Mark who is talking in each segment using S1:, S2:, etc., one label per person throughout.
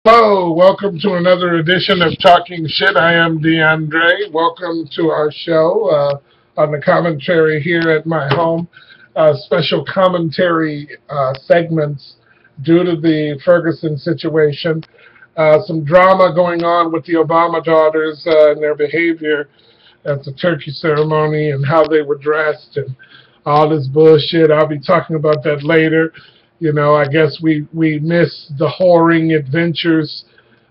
S1: Hello, welcome to another edition of Talking Shit. I am DeAndre. Welcome to our show on the commentary here at my home. Special commentary segments due to the Ferguson situation. Some drama going on with the Obama daughters and their behavior at the turkey ceremony and how they were dressed and all this bullshit. I'll be talking about that later. I guess we miss the whoring adventures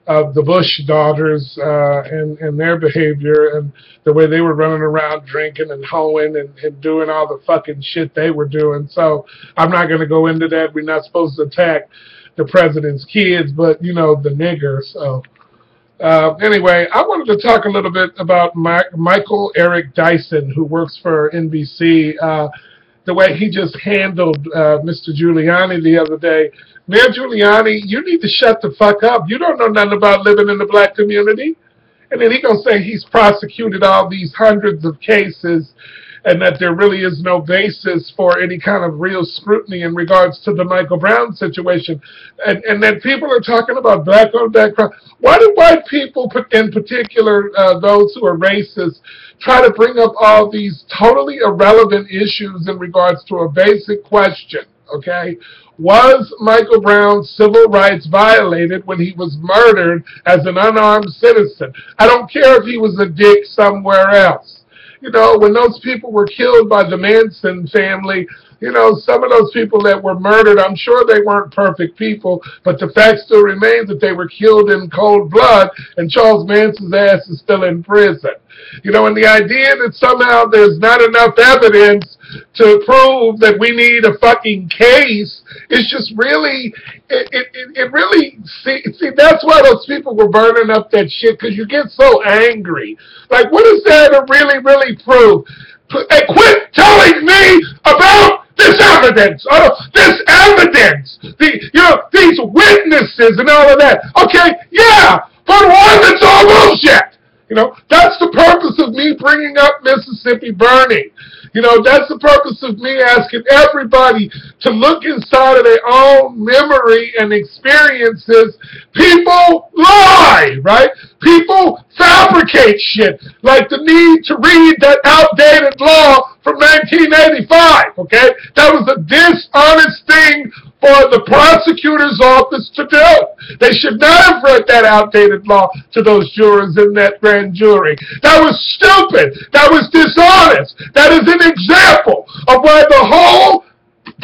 S1: of the Bush daughters and their behavior and the way they were running around drinking and hoeing and doing all the fucking shit they were doing. So I'm not going to go into that. We're not supposed to attack the president's kids, but, the nigger. So anyway, I wanted to talk a little bit about Michael Eric Dyson, who works for NBC. The way he just handled Mr. Giuliani the other day. Mayor Giuliani, you need to shut the fuck up. You don't know nothing about living in the black community. And then he gonna say he's prosecuted all these hundreds of cases and that there really is no basis for any kind of real scrutiny in regards to the Michael Brown situation. And that people are talking about black on black crime. Why do white people, in particular those who are racist, try to bring up all these totally irrelevant issues in regards to a basic question, okay? Was Michael Brown's civil rights violated when he was murdered as an unarmed citizen? I don't care if he was a dick somewhere else. When those people were killed by the Manson family, some of those people that were murdered, I'm sure they weren't perfect people, but the fact still remains that they were killed in cold blood, and Charles Manson's ass is still in prison. And the idea that somehow there's not enough evidence to prove that we need a fucking case is just really, it really, see, that's why those people were burning up that shit, because you get so angry. Like, what is there to really prove? Hey, quit telling me about this evidence, these witnesses and all of that. Okay, yeah, but one, it's all bullshit. That's the purpose of me bringing up Mississippi burning. That's the purpose of me asking everybody to look inside of their own memory and experiences. People lie, right? People fabricate shit, like the need to read that outdated law from 1985, okay? That was a dishonest thing for the prosecutor's office to do. They should not have read that outdated law to those jurors in that grand jury. That was stupid. That was dishonest. That is an example of why the whole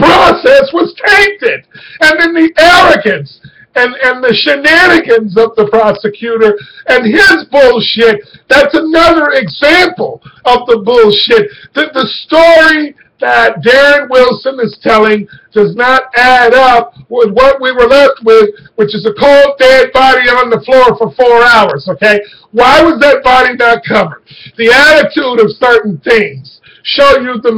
S1: process was tainted. And then the arrogance and the shenanigans of the prosecutor and his bullshit, that's another example of the bullshit. The story that Darren Wilson is telling does not add up with what we were left with, which is a cold, dead body on the floor for 4 hours, okay? Why was that body not covered? The attitude of certain things show you the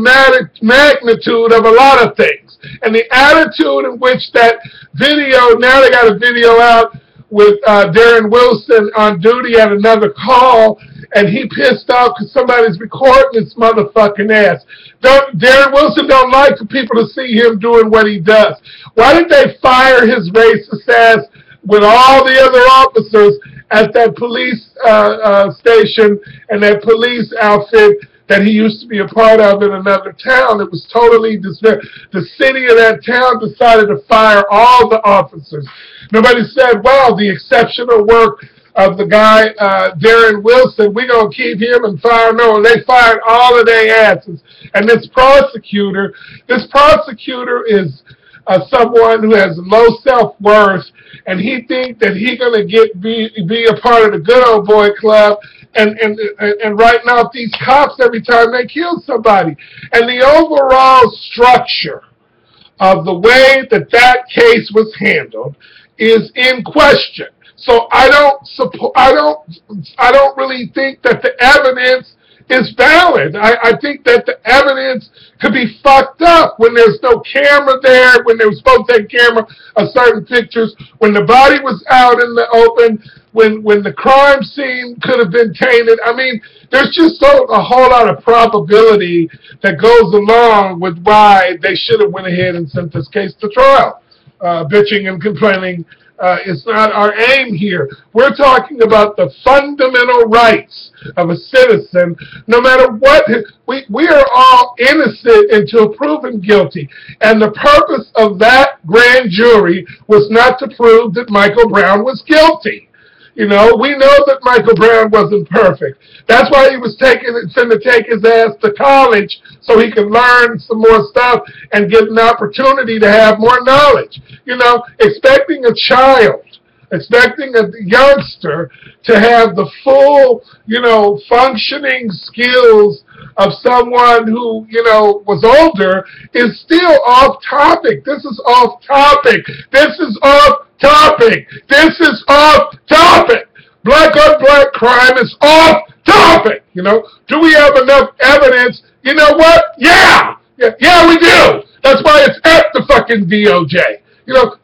S1: magnitude of a lot of things. And the attitude in which that video, now they got a video out with Darren Wilson on duty at another call, and he pissed off because somebody's recording his motherfucking ass. Darren Wilson don't like for people to see him doing what he does. Why did they fire his racist ass with all the other officers at that police station and that police outfit that he used to be a part of in another town? It was totally dismissed. The city of that town decided to fire all the officers. Nobody said, wow, the exceptional work of the guy, Darren Wilson, we're going to keep him and fire no. They fired all of their asses. And this prosecutor is someone who has low self-worth, and he thinks that he's going to be a part of the good old boy club and writing off these cops every time they kill somebody. And the overall structure of the way that case was handled is in question. So I don't really think that the evidence is valid. I think that the evidence could be fucked up when there's no camera there, when they were supposed to take camera of certain pictures, when the body was out in the open, when the crime scene could have been tainted. I mean, there's just a whole lot of probability that goes along with why they should have went ahead and sent this case to trial. Bitching and complaining It's not our aim here. We're talking about the fundamental rights of a citizen, no matter what. We are all innocent until proven guilty. And the purpose of that grand jury was not to prove that Michael Brown was guilty. We know that Michael Brown wasn't perfect. That's why he was finna take his ass to college so he could learn some more stuff and get an opportunity to have more knowledge. Expecting a child, expecting a youngster to have the full, functioning skills of someone who, was older is still off topic. This is off topic. This is off topic. This is off topic. Black on black crime is off topic. Do we have enough evidence? You know what? Yeah, we do. That's why it's at the fucking DOJ.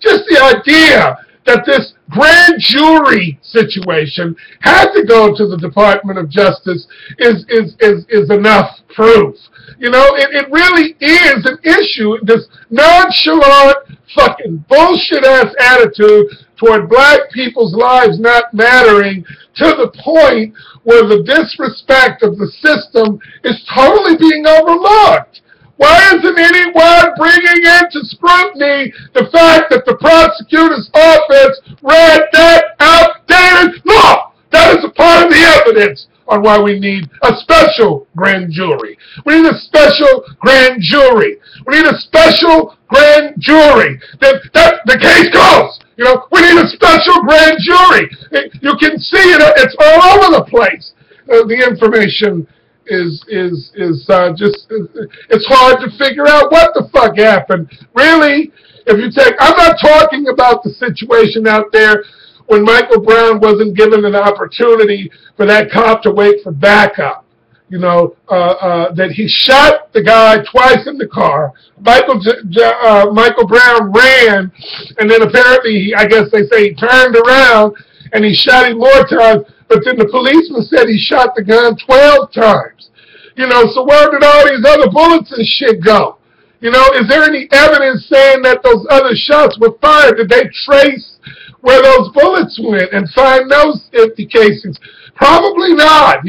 S1: Just the idea that this grand jury situation had to go to the Department of Justice is enough proof. It really is an issue, this nonchalant fucking bullshit ass attitude toward black people's lives not mattering, to the point where the disrespect of the system is totally being overlooked. Why isn't anyone bringing into scrutiny the fact that the prosecutor's office read that outdated law? That is a part of the evidence on why we need a special grand jury. We need a special grand jury. We need a special grand jury. That the case goes. We need a special grand jury. You can see it. It's all over the place. The information is just, it's hard to figure out what the fuck happened. Really, I'm not talking about the situation out there when Michael Brown wasn't given an opportunity for that cop to wait for backup. That he shot the guy twice in the car. Michael Brown ran, and then apparently, I guess they say he turned around and he shot him more times. But then the policeman said he shot the gun 12 times. So where did all these other bullets and shit go? Is there any evidence saying that those other shots were fired? Did they trace where those bullets went and find those empty casings? Probably not.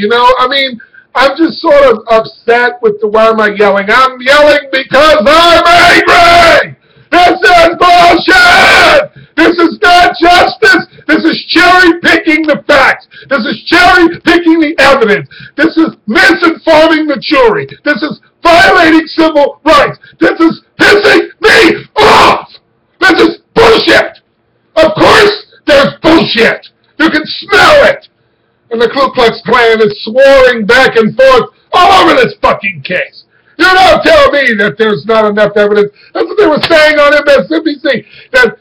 S1: I'm just sort of upset with why am I yelling? I'm yelling because I'm angry! This is bullshit! This is not justice! This is cherry-picking the facts. This is cherry-picking the evidence. This is misinforming the jury. This is violating civil rights. This is pissing me off! This is bullshit! Of course there's bullshit! You can smell it! And the Ku Klux Klan is swearing back and forth all over this fucking case. You don't tell me that there's not enough evidence. That's what they were saying on MSNBC. That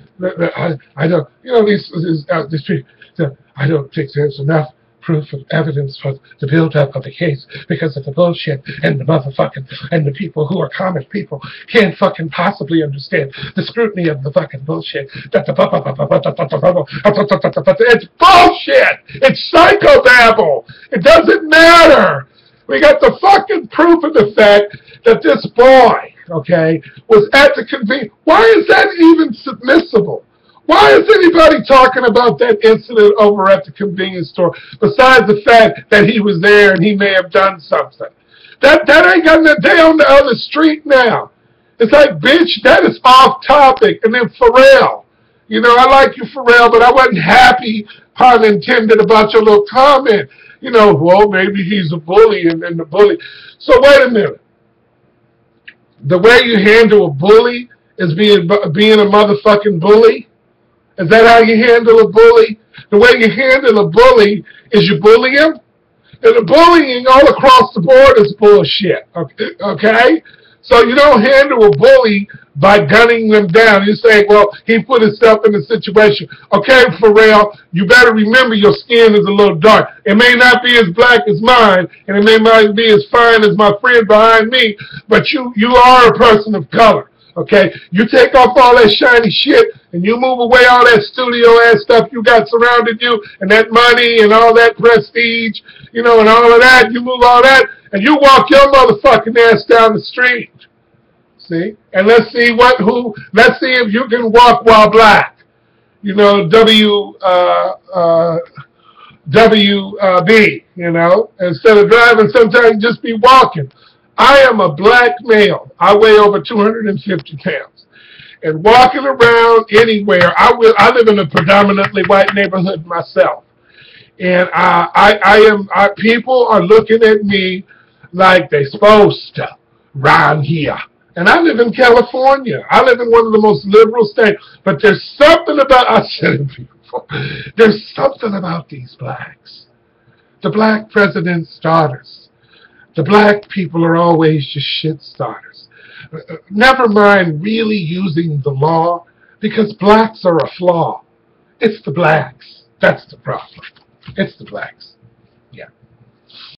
S1: I don't, these people, I don't think there's enough proof of evidence for the build-up of the case because of the bullshit and the people who are common people can't fucking possibly understand the scrutiny of the fucking bullshit. It's bullshit! It's psychobabble! It doesn't matter! We got the fucking proof of the fact that this boy, was at the convenience. Why is that even submissible? Why is anybody talking about that incident over at the convenience store besides the fact that he was there and he may have done something? That ain't got nothing. They on the other street now. It's like, bitch, that is off topic. And then Pharrell. I like you, Pharrell, but I wasn't happy, pun intended, about your little comment. Well, maybe he's a bully and the bully. So wait a minute. The way you handle a bully is being a motherfucking bully? Is that how you handle a bully? The way you handle a bully is you bully him? And the bullying all across the board is bullshit. Okay? So you don't handle a bully by gunning them down. You say, well, he put himself in a situation. Okay, Pharrell, you better remember your skin is a little dark. It may not be as black as mine, and it may not be as fine as my friend behind me, but you are a person of color. Okay, you take off all that shiny shit and you move away all that studio ass stuff you got surrounded you and that money and all that prestige, and all of that. You move all that and you walk your motherfucking ass down the street. See? And let's see if you can walk while black. you know, WB, you know, instead of driving, sometimes just be walking. I am a black male. I weigh over 250 pounds. And walking around anywhere, I live in a predominantly white neighborhood myself. And people are looking at me like they're supposed to around here. And I live in California. I live in one of the most liberal states. But there's something about, I said it before, there's something about these blacks. The black president's daughters. The black people are always just shit starters. Never mind really using the law, because blacks are a flaw. It's the blacks. That's the problem. It's the blacks.